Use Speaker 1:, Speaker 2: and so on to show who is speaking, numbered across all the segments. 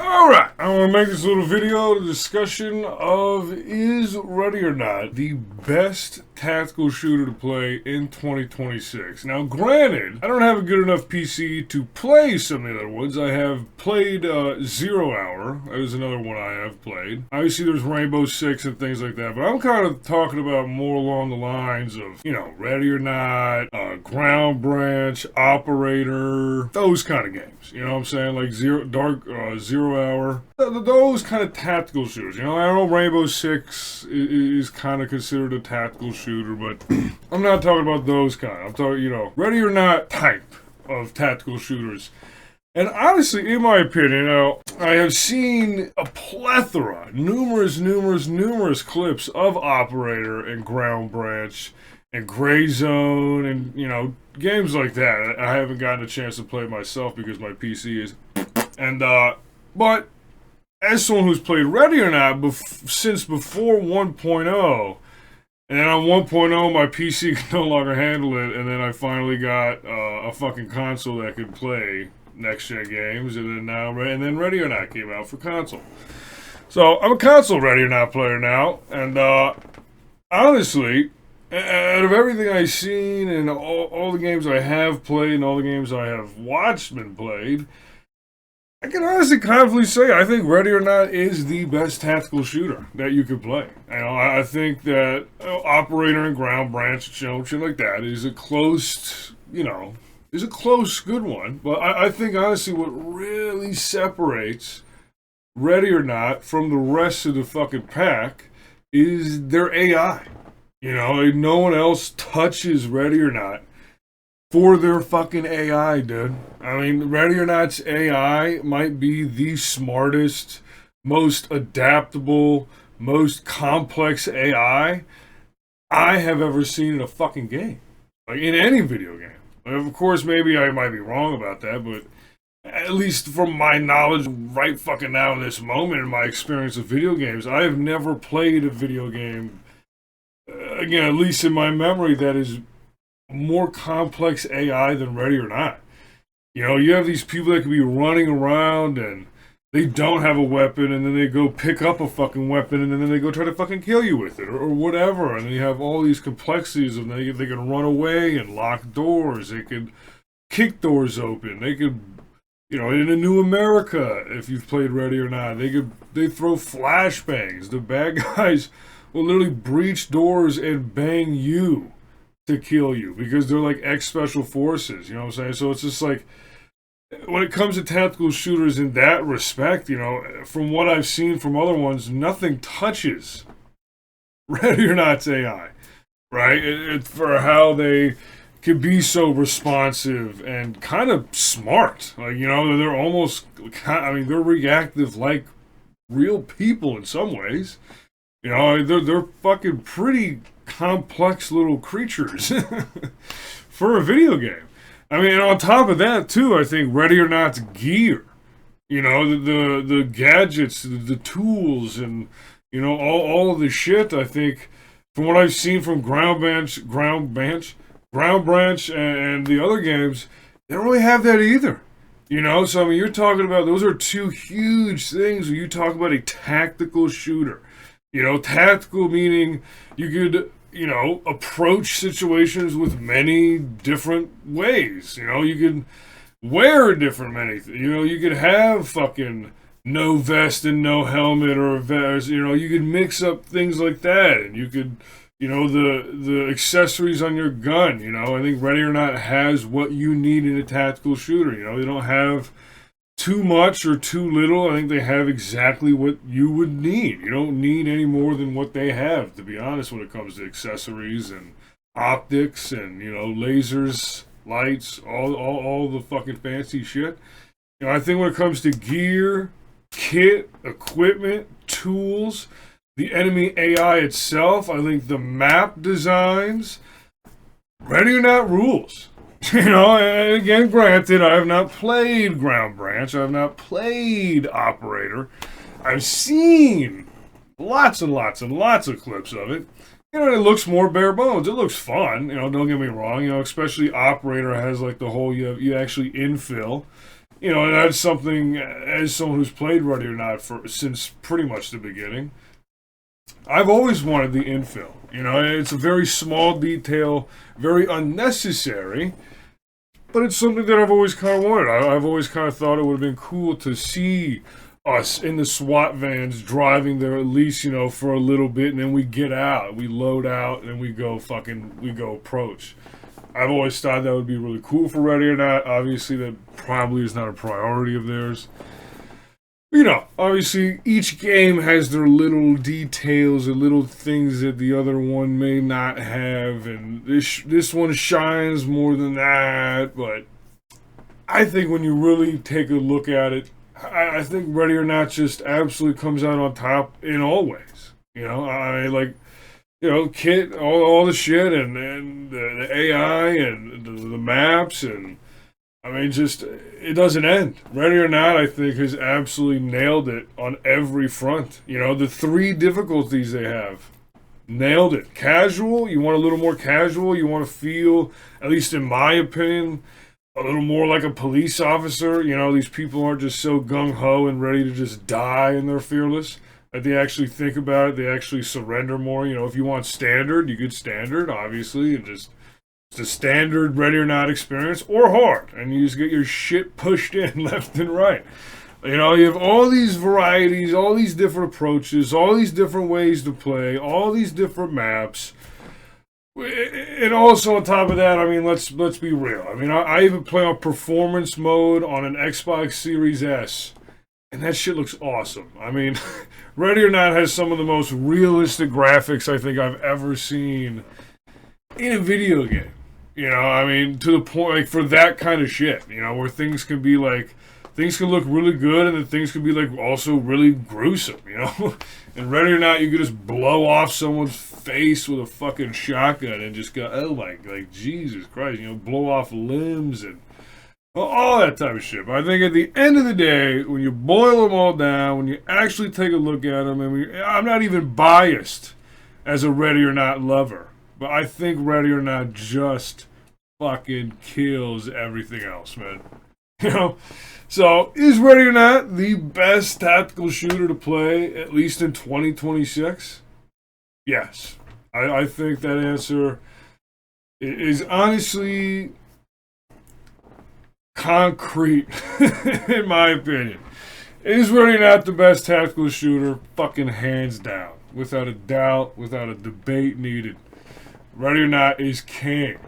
Speaker 1: Alright, I want to make this little video a discussion of is Ready or Not the best tactical shooter to play in 2026. Now granted, I don't have a good enough PC to play some of the other ones. I have played 0 Hour, that is another one I have played. Obviously there's Rainbow Six and things like that, but I'm kind of talking about more along the lines of, you know, Ready or Not, Ground Branch, Operator, those kind of games. You know what I'm saying? Like Zero Hour. Those kind of tactical shooters. You know, I know Rainbow Six is kind of considered a tactical shooter, but I'm not talking about those kind. I'm talking, you know, Ready or Not type of tactical shooters. And honestly, in my opinion, you know, I have seen a plethora, numerous clips of Operator and Ground Branch and Gray Zone and, you know, games like that. I haven't gotten a chance to play myself because my PC is... And, but as someone who's played Ready or Not since before 1.0, and then on 1.0 my PC could no longer handle it, and then I finally got a fucking console that could play next-gen games, and then Ready or Not came out for console. So I'm a console Ready or Not player now, and honestly, out of everything I've seen and all the games I have played and all the games I have watched been played, I can honestly confidently say I think Ready or Not is the best tactical shooter that you could play. You know, I think that Operator and Ground Branch, you know, shit like that is a close, you know, is a close good one. But I think honestly what really separates Ready or Not from the rest of the fucking pack is their AI. You know, no one else touches Ready or Not for their fucking AI, dude. I mean, Ready or Not's AI might be the smartest, most adaptable, most complex AI I have ever seen in a fucking game. Like, in any video game. Of course, maybe I might be wrong about that, but at least from my knowledge right fucking now in this moment in my experience of video games, I have never played a video game, again, at least in my memory, that is more complex AI than Ready or Not. You know, you have these people that could be running around and they don't have a weapon, and then they go pick up a fucking weapon, and then they go try to fucking kill you with it, or whatever. And then you have all these complexities of they can run away and lock doors. They could kick doors open. They could, you know, in a New America, if you've played Ready or Not, they throw flashbangs. The bad guys will literally breach doors and bang you to kill you because they're like ex-special forces, you know what I'm saying? So it's just like, when it comes to tactical shooters in that respect, you know, from what I've seen from other ones, nothing touches Ready or Not's AI, right? It for how they can be so responsive and kind of smart. Like, you know, they're almost, I mean, they're reactive like real people in some ways. You know, they're fucking pretty complex little creatures for a video game. I mean, and on top of that, too, I think Ready or Not's gear, you know, the gadgets, the tools, and, you know, all of the shit, I think, from what I've seen from Ground Branch, and the other games, they don't really have that either. You know, so I mean, you're talking about, those are two huge things when you talk about a tactical shooter. You know, tactical meaning you could, you know, approach situations with many different ways. You know, you could wear different many, you know, you could have fucking no vest and no helmet or a vest, you know, you could mix up things like that, and you could, you know, the accessories on your gun, you know. I think Ready or Not has what you need in a tactical shooter. You know, they don't have too much or too little. I think they have exactly what you would need. You don't need any more than what they have, to be honest, when it comes to accessories and optics and, you know, lasers, lights, all the fucking fancy shit. You know, I think when it comes to gear, kit, equipment, tools, the enemy AI itself, I think the map designs, Ready or Not rules. You know, and again, granted, I have not played Ground Branch. I have not played Operator. I've seen lots and lots of clips of it. You know, it looks more bare bones. It looks fun. You know, don't get me wrong. You know, especially Operator has like the whole, you actually infill. You know, and that's something, as someone who's played Ready or Not since pretty much the beginning, I've always wanted the infill. You know, it's a very small detail, very unnecessary, but it's something that I've always kind of wanted. I've always kind of thought it would have been cool to see us in the SWAT vans driving there at least, you know, for a little bit, and then we get out, we load out, and we go approach. I've always thought that would be really cool for Ready or Not. Obviously, that probably is not a priority of theirs. You know, obviously, each game has their little details and little things that the other one may not have, and this one shines more than that, but I think when you really take a look at it, I think Ready or Not just absolutely comes out on top in all ways. You know, Kit, all the shit, and the AI, and the maps, and I mean, just, it doesn't end. Ready or Not, I think, has absolutely nailed it on every front. You know, the 3 difficulties they have, nailed it. Casual, you want a little more casual, you want to feel, at least in my opinion, a little more like a police officer. You know, these people aren't just so gung-ho and ready to just die and they're fearless. That they actually think about it, they actually surrender more. You know, if you want standard, you get standard, obviously, and just it's a standard Ready or Not experience, or hard, and you just get your shit pushed in left and right. You know, you have all these varieties, all these different approaches, all these different ways to play, all these different maps. And also on top of that, I mean, let's be real. I mean, I even play on performance mode on an Xbox Series S, and that shit looks awesome. I mean, Ready or Not has some of the most realistic graphics I think I've ever seen in a video game. You know, I mean, to the point, like, for that kind of shit, you know, where things can be like, things can look really good, and then things can be like also really gruesome, you know? And Ready or Not, you could just blow off someone's face with a fucking shotgun and just go, oh my, like, Jesus Christ, you know, blow off limbs and all that type of shit. But I think at the end of the day, when you boil them all down, when you actually take a look at them, and I'm not even biased as a Ready or Not lover, but I think Ready or Not just fucking kills everything else, man. You know? So, is Ready or Not the best tactical shooter to play, at least in 2026? Yes. I think that answer is honestly concrete, in my opinion. Is Ready or Not the best tactical shooter? Fucking hands down. Without a doubt, without a debate needed. Ready or Not is king.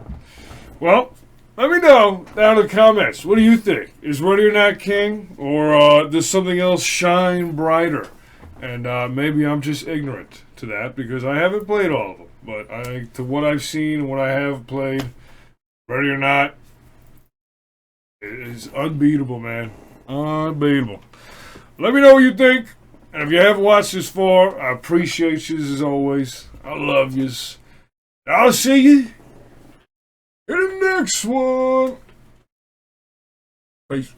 Speaker 1: Well, let me know down in the comments. What do you think? Is Ready or Not king? Or does something else shine brighter? And maybe I'm just ignorant to that because I haven't played all of them. But to what I've seen and what I have played, Ready or Not is unbeatable, man. Unbeatable. Let me know what you think. And if you haven't watched this far, I appreciate you as always. I love yous. I'll see you in the next one. Peace.